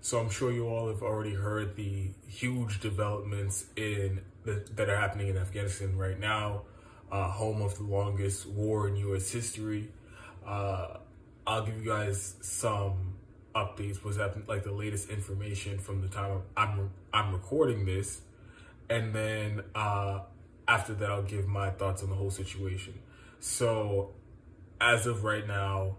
So I'm sure you all have already heard the huge developments that are happening in Afghanistan right now, home of the longest war in U.S. history. I'll give you guys some updates, what's happening, like the latest information from the time I'm recording this, and then after that I'll give my thoughts on the whole situation. So as of right now,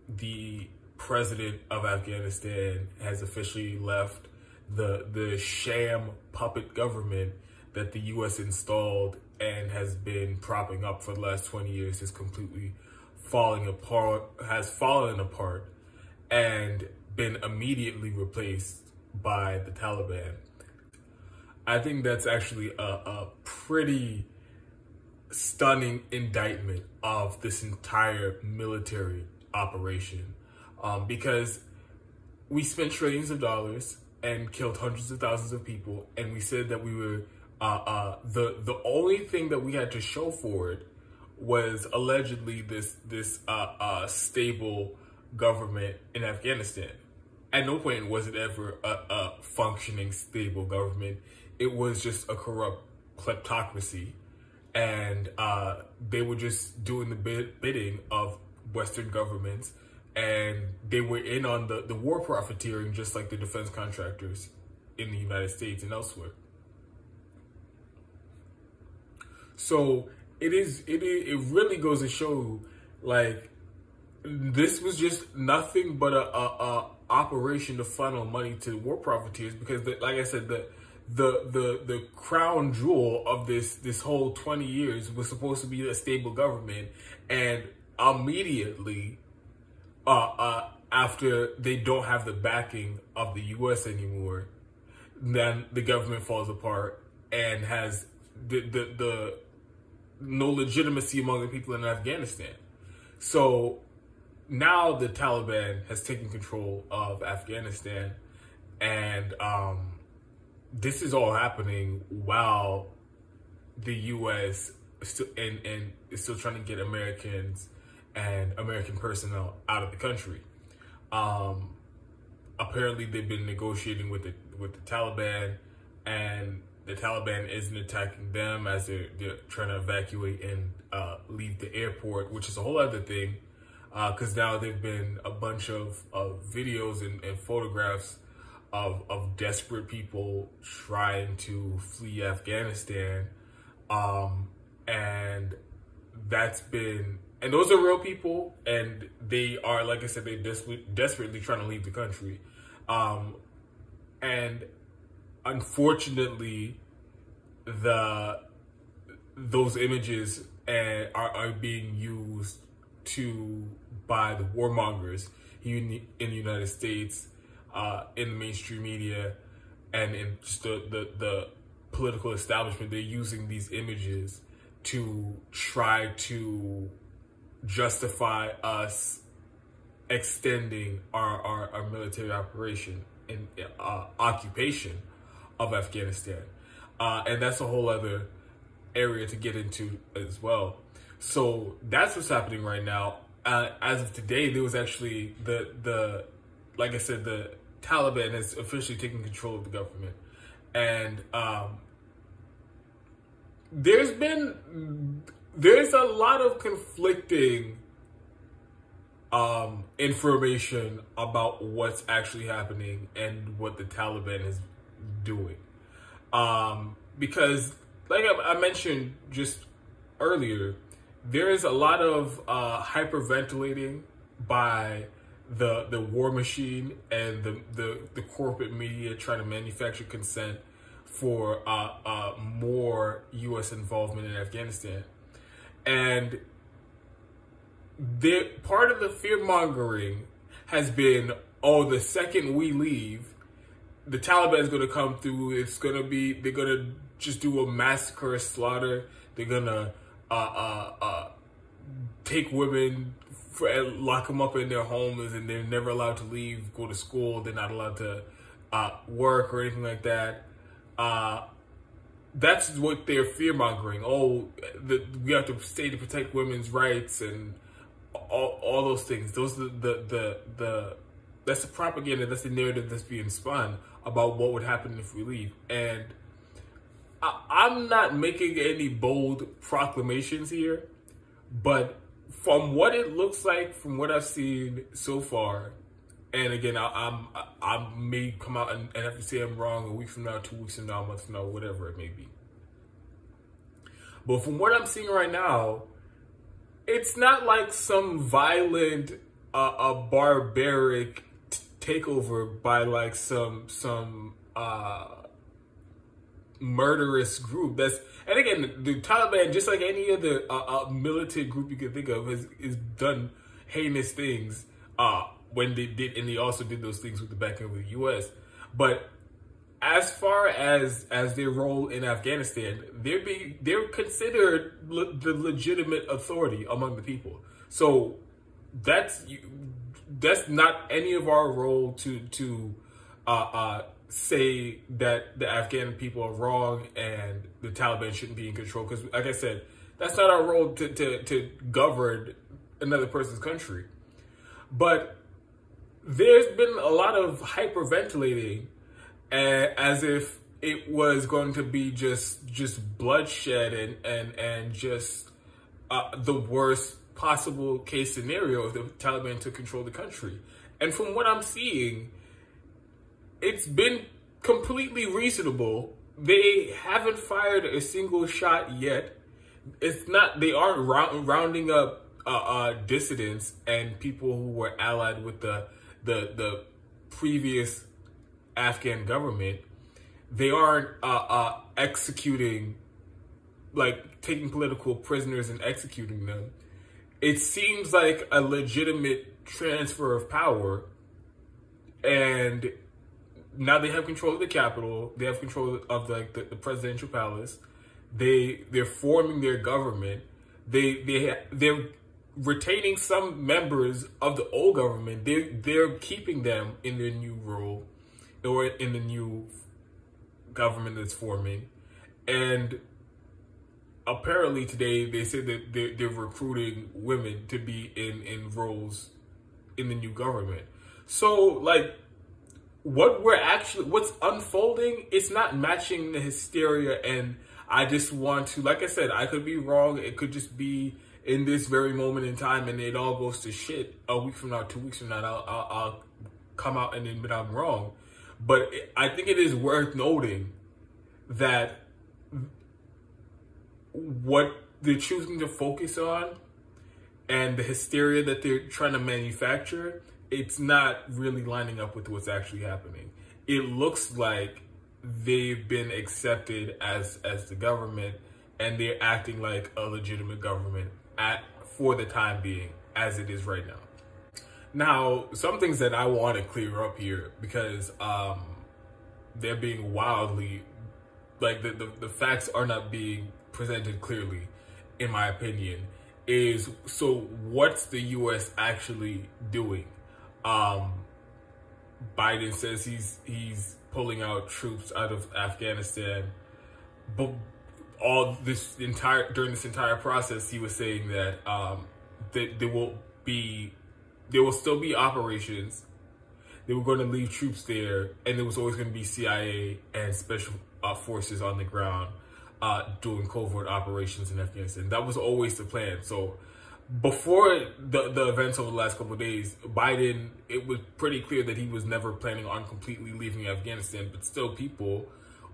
the president of Afghanistan has officially left. The sham puppet government that the U.S. installed and has been propping up for the last 20 years is completely fallen apart, and been immediately replaced by the Taliban. I think that's actually a pretty stunning indictment of this entire military operation, because we spent trillions of dollars and killed hundreds of thousands of people, and we said that we were the only thing that we had to show for it was allegedly this stable government in Afghanistan. At no point was it ever a functioning stable government. It was just a corrupt kleptocracy, and they were just doing the bidding of Western governments, and they were in on the war profiteering, just like the defense contractors in the United States and elsewhere. So it really goes to show, like, this was just nothing but a operation to funnel money to war profiteers, because like I said, the crown jewel of this whole 20 years was supposed to be a stable government, and immediately after they don't have the backing of the U.S. anymore, then the government falls apart and has the no legitimacy among the people in Afghanistan. So now the Taliban has taken control of Afghanistan, and this is all happening while the U.S. is still trying to get Americans and American personnel out of the country. Apparently, they've been negotiating with the Taliban, and the Taliban isn't attacking them as they're trying to evacuate and leave the airport, which is a whole other thing, because now there've been a bunch of videos and photographs of desperate people trying to flee Afghanistan, and those are real people, and they are, like I said, they're desperately trying to leave the country, and unfortunately, those images are being used by the warmongers here in the United States, in the mainstream media, and in just the political establishment. They're using these images to try to justify us extending our military operation and occupation of Afghanistan. And that's a whole other area to get into as well. So that's what's happening right now. As of today, there was actually like I said, the Taliban has officially taken control of the government. And there's a lot of conflicting information about what's actually happening and what the Taliban is doing. Because, like I mentioned just earlier, there is a lot of hyperventilating by the war machine and the corporate media trying to manufacture consent for more U.S. involvement in Afghanistan. And part of the fear-mongering has been, oh, the second we leave, the Taliban is going to come through. They're going to just do a massacre, a slaughter. They're going to take women, lock them up in their homes, and they're never allowed to leave, go to school. They're not allowed to work or anything like that. That's what they're fear-mongering. Oh, we have to stay to protect women's rights and all those things. Those are the That's the propaganda. That's the narrative that's being spun about what would happen if we leave. And I'm not making any bold proclamations here, but from what it looks like, from what I've seen so far, and again, I may come out and have to say I'm wrong a week from now, 2 weeks from now, a month from now, whatever it may be. But from what I'm seeing right now, it's not like some violent, barbaric takeover by like some murderous group. And again, the Taliban, just like any other militant group you can think of, has done heinous things when they did, and they also did those things with the backing of the U.S. But as far as their role in Afghanistan, they're considered the legitimate authority among the people. So that's not any of our role to say that the Afghan people are wrong and the Taliban shouldn't be in control. Because, like I said, that's not our role to govern another person's country. But there's been a lot of hyperventilating, as if it was going to be just bloodshed and just the worst possible case scenario if the Taliban took control of the country. And from what I'm seeing, it's been completely reasonable. They haven't fired a single shot yet. It's not, they aren't rounding up dissidents and people who were allied with the previous Afghan government. They aren't executing, like taking political prisoners and executing them. It seems like a legitimate transfer of power, and now they have control of the capital. They have control of the presidential palace. They're forming their government. They're retaining some members of the old government. They're keeping them in their new role, or in the new government that's forming. And apparently today they said that they're recruiting women to be in roles in the new government. So like, what's unfolding, it's not matching the hysteria. And I just want to, like I said, I could be wrong. It could just be in this very moment in time, and it all goes to shit a week from now, 2 weeks from now. I'll come out and admit I'm wrong. But I think it is worth noting that what they're choosing to focus on and the hysteria that they're trying to manufacture, it's not really lining up with what's actually happening. It looks like they've been accepted as the government, and they're acting like a legitimate government for the time being, as it is right now. Now, some things that I want to clear up here, because they're being wildly, like the facts are not being presented clearly, in my opinion, is, so what's the U.S. actually doing? Biden says he's pulling out troops out of Afghanistan, but during this entire process, he was saying that there will still be operations. They were going to leave troops there, and there was always going to be CIA and special forces on the ground doing covert operations in Afghanistan. That was always the plan. So before the events over the last couple of days, Biden, it was pretty clear that he was never planning on completely leaving Afghanistan, but still people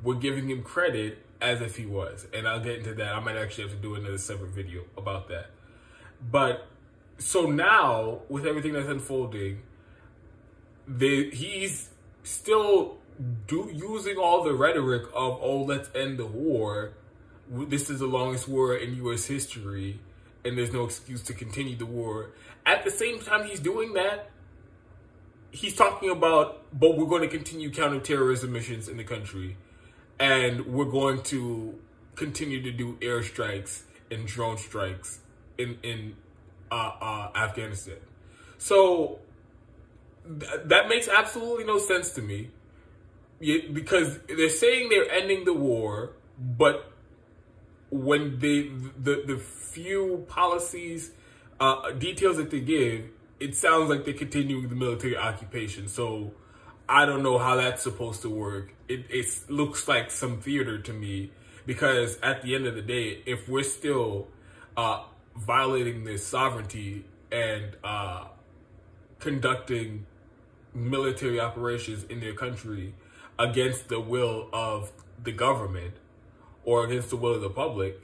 were giving him credit as if he was. And I'll get into that. I might actually have to do another separate video about that. But so now, with everything that's unfolding, he's still using all the rhetoric of, oh, let's end the war. This is the longest war in U.S. history, and there's no excuse to continue the war. At the same time he's doing that, he's talking about, but we're going to continue counterterrorism missions in the country, and we're going to continue to do airstrikes and drone strikes in Afghanistan. So that makes absolutely no sense to me, because they're saying they're ending the war, but when the few policies, details that they give, it sounds like they're continuing the military occupation. So I don't know how that's supposed to work. It looks like some theater to me, because at the end of the day, if we're still violating this sovereignty and conducting military operations in their country against the will of the government or against the will of the public,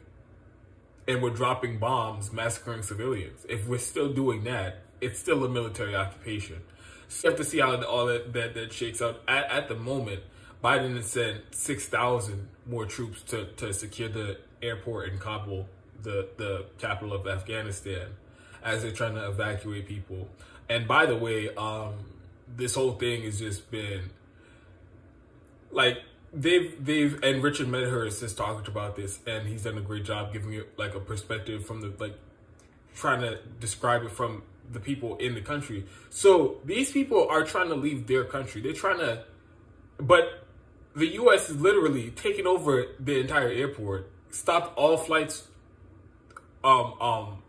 and we're dropping bombs, massacring civilians, if we're still doing that, it's still a military occupation. So you have to see how all that shakes out. At the moment, Biden has sent 6,000 more troops to secure the airport in Kabul, the capital of Afghanistan, as they're trying to evacuate people. And by the way, this whole thing has just been like, and Richard Medhurst has talked about this, and he's done a great job giving it like a perspective from the, like, trying to describe it from the people in the country. So these people are trying to leave their country. They're trying to, but the U.S. is literally taking over the entire airport, stopped all flights, and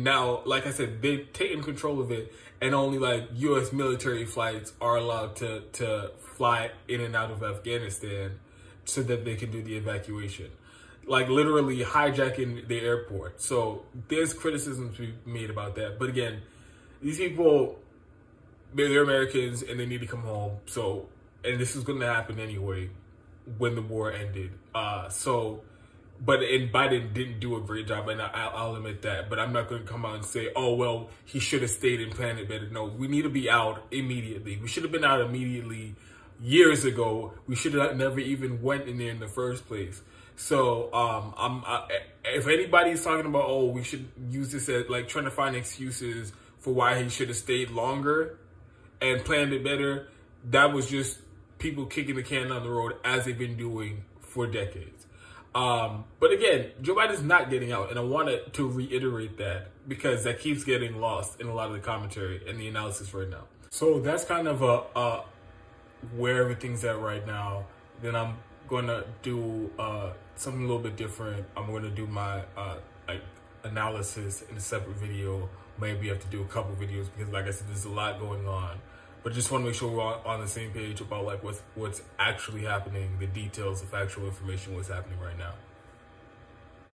now, like I said, they've taken control of it, and only like U.S. military flights are allowed to fly in and out of Afghanistan so that they can do the evacuation. Like literally hijacking the airport. So there's criticism to be made about that. But again, these people, they're Americans and they need to come home. So, and this is going to happen anyway when the war ended. And Biden didn't do a great job, and I'll admit that. But I'm not going to come out and say, oh, well, he should have stayed and planned it better. No, we need to be out immediately. We should have been out immediately years ago. We should have never even went in there in the first place. So if anybody's talking about, oh, we should use this as like trying to find excuses for why he should have stayed longer and planned it better, that was just people kicking the can down the road as they've been doing for decades. But again, Joe Biden's not getting out, and I wanted to reiterate that because that keeps getting lost in a lot of the commentary and the analysis right now. So that's kind of where everything's at right now. Then I'm going to do something a little bit different. I'm going to do my analysis in a separate video. Maybe I have to do a couple videos because, like I said, there's a lot going on. But just want to make sure we're on the same page about like what's actually happening, the details, the factual information, what's happening right now.